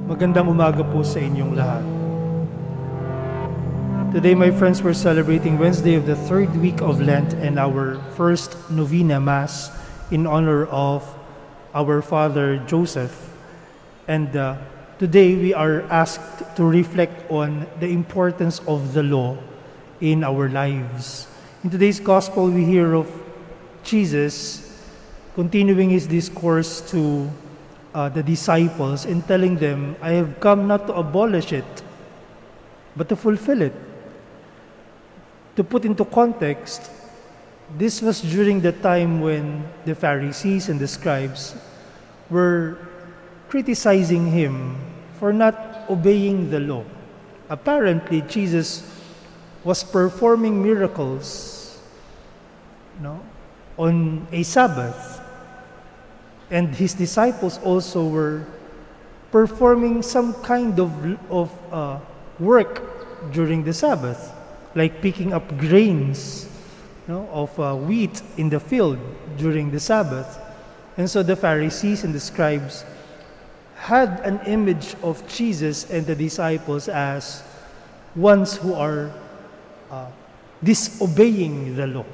Magandang umaga po sa inyong lahat. Today, my friends, we're celebrating Wednesday of the third week of Lent and our first Novena Mass in honor of our Father Joseph. And today, we are asked to reflect on the importance of the law in our lives. In today's Gospel, we hear of Jesus continuing his discourse to the disciples and telling them, I have come not to abolish it, but to fulfill it. To put into context, this was during the time when the Pharisees and the scribes were criticizing him for not obeying the law. Apparently, Jesus was performing miracles, on a Sabbath. And his disciples also were performing some kind of work during the Sabbath, like picking up grains of wheat in the field during the Sabbath. And so the Pharisees and the scribes had an image of Jesus and the disciples as ones who are disobeying the law.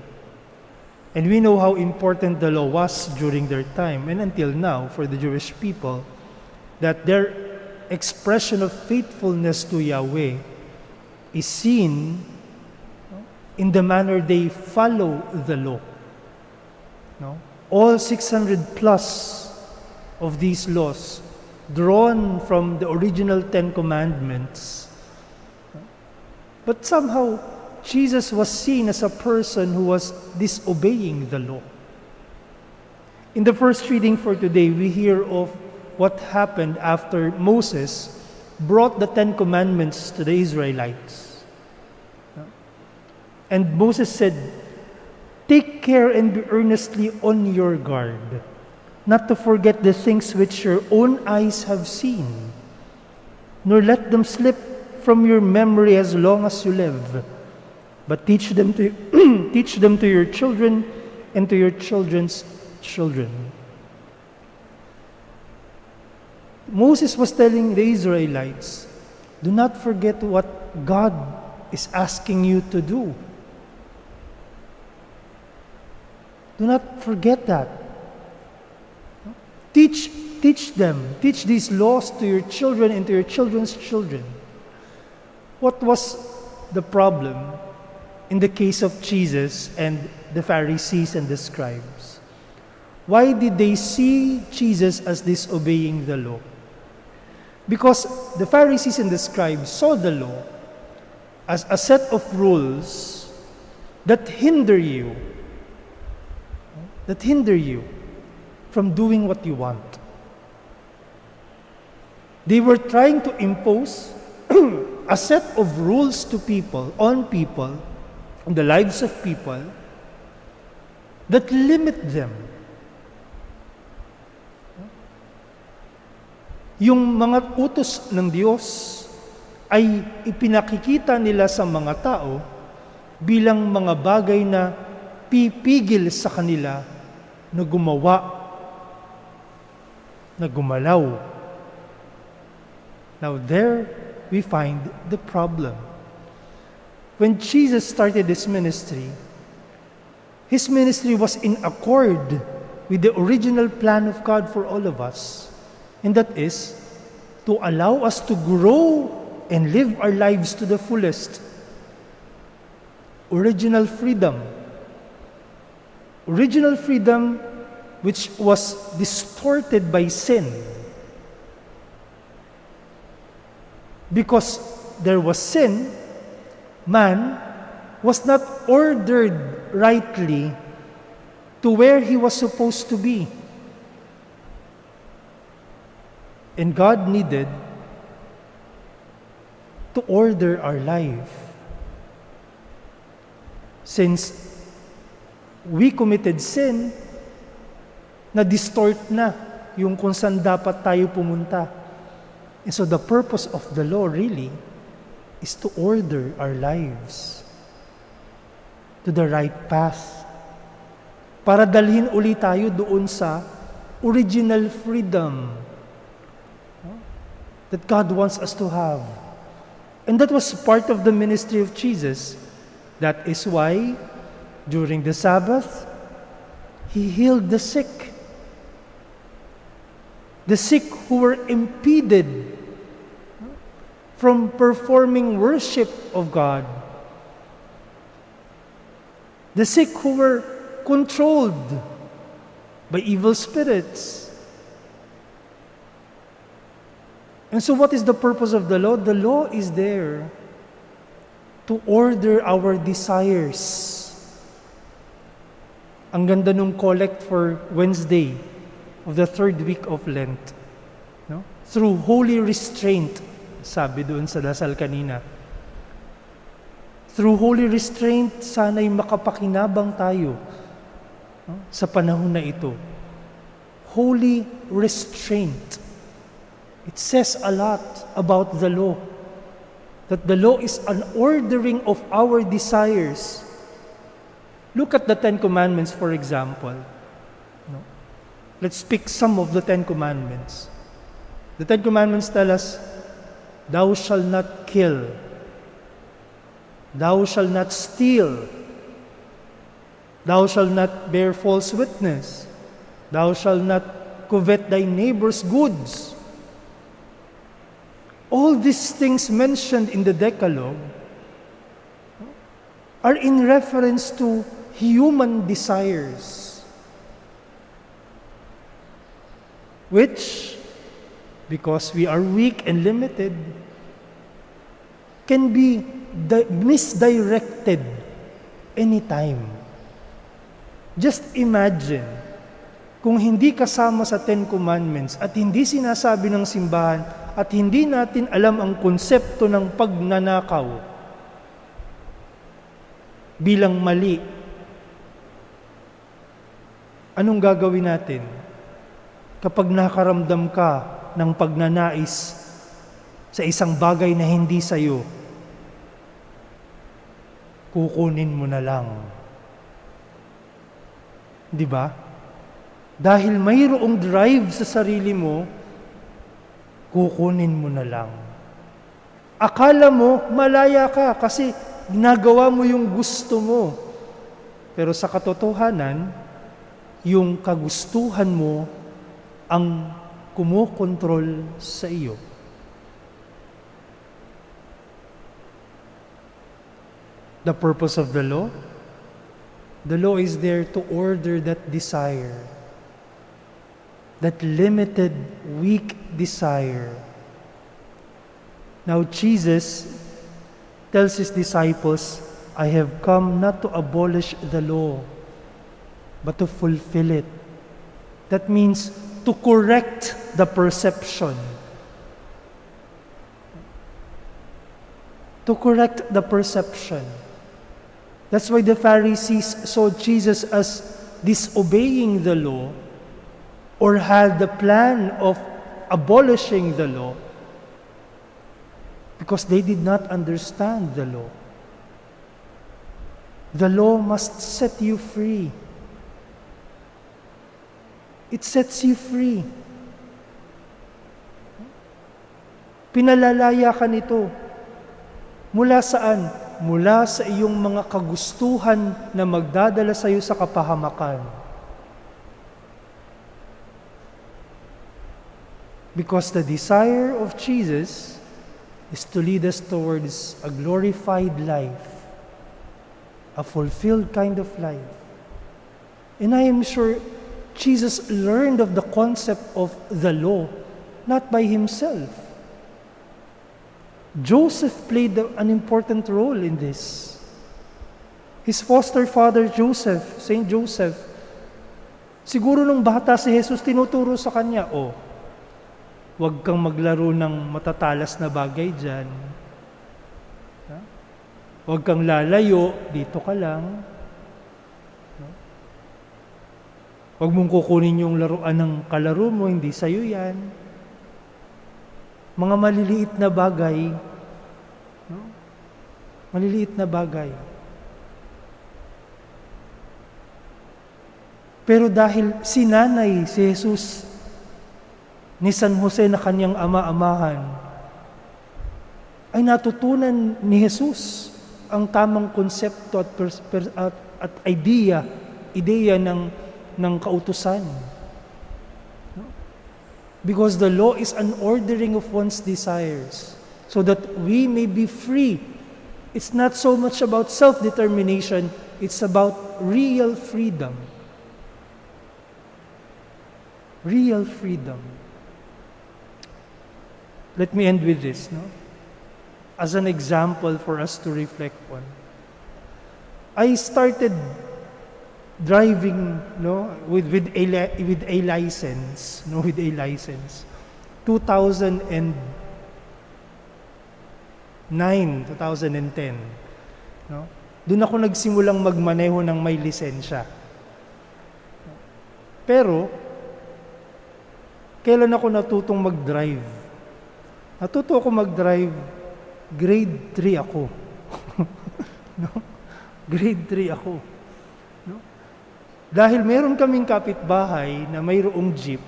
And we know how important the law was during their time and until now for the Jewish people, that their expression of faithfulness to Yahweh is seen in the manner they follow the law. All 600 plus of these laws drawn from the original 10 Commandments. But somehow, Jesus was seen as a person who was disobeying the law. In the first reading for today, we hear of what happened after Moses brought the 10 Commandments to the Israelites. And Moses said, take care and be earnestly on your guard, not to forget the things which your own eyes have seen, nor let them slip from your memory as long as you live. But teach them to your children and to your children's children. Moses was telling the Israelites, do not forget what God is asking you to do. Do not forget that. Teach these laws to your children and to your children's children. What was the problem in the case of Jesus and the Pharisees and the scribes? Why did they see Jesus as disobeying the law? Because the Pharisees and the scribes saw the law as a set of rules that hinder you from doing what you want. They were trying to impose a set of rules to people, on the lives of people, that limit them. Yung mga utos ng Diyos ay ipinakikita nila sa mga tao bilang mga bagay na pipigil sa kanila na gumawa, na gumalaw. Now there we find the problem. When Jesus started his ministry was in accord with the original plan of God for all of us. And that is to allow us to grow and live our lives to the fullest. Original freedom. Original freedom which was distorted by sin. Because there was sin, man was not ordered rightly to where he was supposed to be. And God needed to order our life. Since we committed sin, na-distort na yung kung saan dapat tayo pumunta. And so the purpose of the law really is to order our lives to the right path. Para dalhin ulit tayo doon sa original freedom that God wants us to have. And that was part of the ministry of Jesus. That is why, during the Sabbath, He healed the sick. The sick who were impeded from performing worship of God. The sick who were controlled by evil spirits. And so what is the purpose of the law? The law is there to order our desires. Ang ganda nung collect for Wednesday of the third week of Lent. No? Through holy restraint, sabi doon sa dasal kanina. Through holy restraint, sana'y makapakinabang tayo, no, sa panahon na ito. Holy restraint. It says a lot about the law. That the law is an ordering of our desires. Look at the Ten Commandments, for example. No? Let's pick some of the Ten Commandments. The Ten Commandments tell us, thou shalt not kill. Thou shalt not steal. Thou shalt not bear false witness. Thou shalt not covet thy neighbor's goods. All these things mentioned in the Decalogue are in reference to human desires, which, because we are weak and limited, can be misdirected anytime. Just imagine, kung hindi kasama sa Ten Commandments at hindi sinasabi ng simbahan at hindi natin alam ang konsepto ng pagnanakaw bilang mali, anong gagawin natin kapag nakaramdam ka ng pagnanais sa isang bagay na hindi sa'yo? Kukunin mo na lang. Di ba? Dahil mayroong drive sa sarili mo, kukunin mo na lang. Akala mo, malaya ka kasi ginagawa mo yung gusto mo. Pero sa katotohanan, yung kagustuhan mo ang kumokontrol sa iyo. The purpose of the law is there to order that desire, that limited, weak desire. Now Jesus tells His disciples, I have come not to abolish the law, but to fulfill it. That means to correct the perception. To correct the perception. That's why the Pharisees saw Jesus as disobeying the law, or had the plan of abolishing the law, because they did not understand the law. The law must set you free. It sets you free. Pinalalaya ka nito. Mula saan? Mula sa iyong mga kagustuhan na magdadala sa iyo sa kapahamakan. Because the desire of Jesus is to lead us towards a glorified life, a fulfilled kind of life. And I am sure Jesus learned of the concept of the law, not by himself. Joseph played an important role in this. His foster father Joseph, Saint Joseph, siguro nung bata si Jesus, tinuturo sa kanya, huwag kang maglaro ng matatalas na bagay dyan. Huwag kang lalayo, dito ka lang. Huwag mong kukunin yung laruan ng kalaro mo, hindi sa'yo yan. Mga maliliit na bagay. Maliliit na bagay. Pero dahil sinanay si Jesus ni San Jose na kanyang ama-amahan, ay natutunan ni Jesus ang tamang konsepto at ideya ng kautusan. Because the law is an ordering of one's desires so that we may be free. It's not so much about self-determination, it's about real freedom. Real freedom. Let me end with this, as an example for us to reflect on. I started driving with a license 2009 2010 doon ako nagsimulang magmaneho ng may lisensya. Pero kailan ako natutong mag-drive? Natuto ako mag-drive grade 3 ako. Grade 3 ako. Dahil meron kaming kapitbahay na mayroong jeep,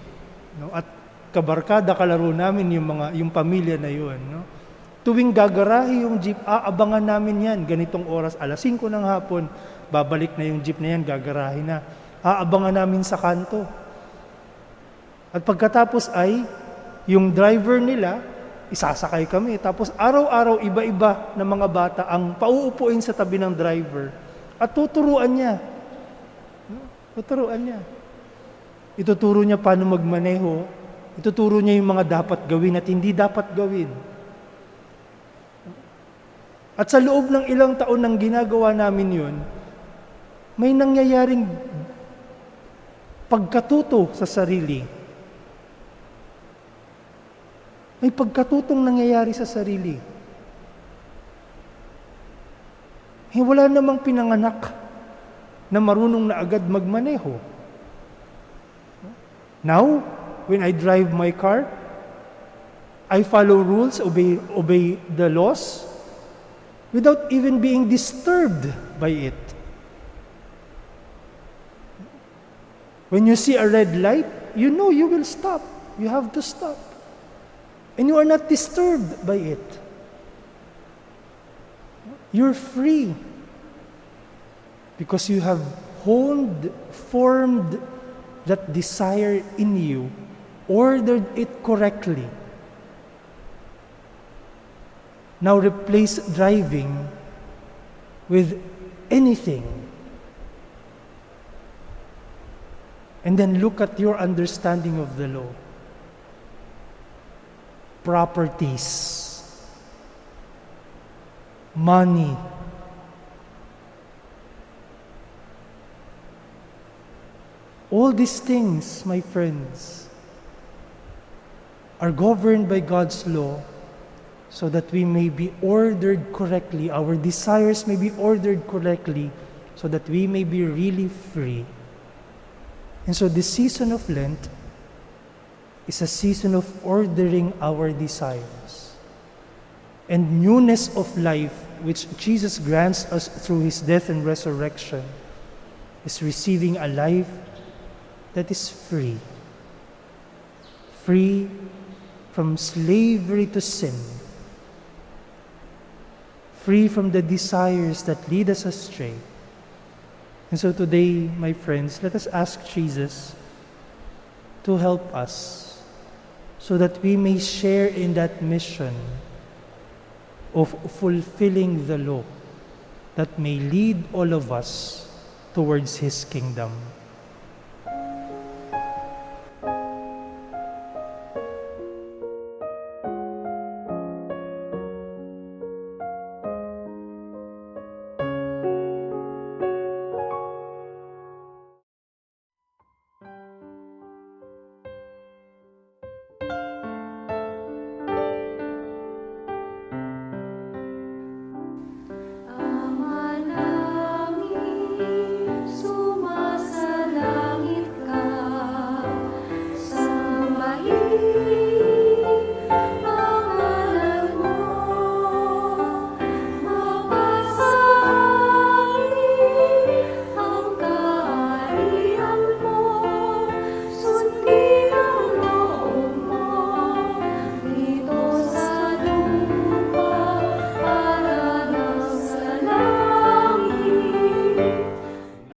at kabarkada kalaro namin yung pamilya na yun. Tuwing gagarahe yung jeep, aabangan namin yan, ganitong oras, alas 5 ng hapon, babalik na yung jeep na yan, gagarahe na. Aabangan namin sa kanto. At pagkatapos ay, yung driver nila, isasakay kami. Tapos araw-araw, iba-iba na mga bata ang pauupuin sa tabi ng driver at tuturuan niya. Ituturo niya paano magmaneho. Ituturo niya yung mga dapat gawin at hindi dapat gawin. At sa loob ng ilang taon nang ginagawa namin yun, may nangyayaring pagkatuto sa sarili. May pagkatutong nangyayari sa sarili. Wala namang pinanganak na marunong na agad magmaneho. Now, when I drive my car, I follow rules, obey the laws, without even being disturbed by it. When you see a red light, you know you will stop. You have to stop. And you are not disturbed by it. You're free. Because you have formed that desire in you, ordered it correctly. Now replace driving with anything. And then look at your understanding of the law. Properties, money, all these things, my friends, are governed by God's law so that we may be ordered correctly, our desires may be ordered correctly so that we may be really free. And so this season of Lent is a season of ordering our desires and newness of life which Jesus grants us through His death and resurrection is receiving a life that is free. Free from slavery to sin. Free from the desires that lead us astray. And so today, my friends, let us ask Jesus to help us so that we may share in that mission of fulfilling the law that may lead all of us towards His kingdom.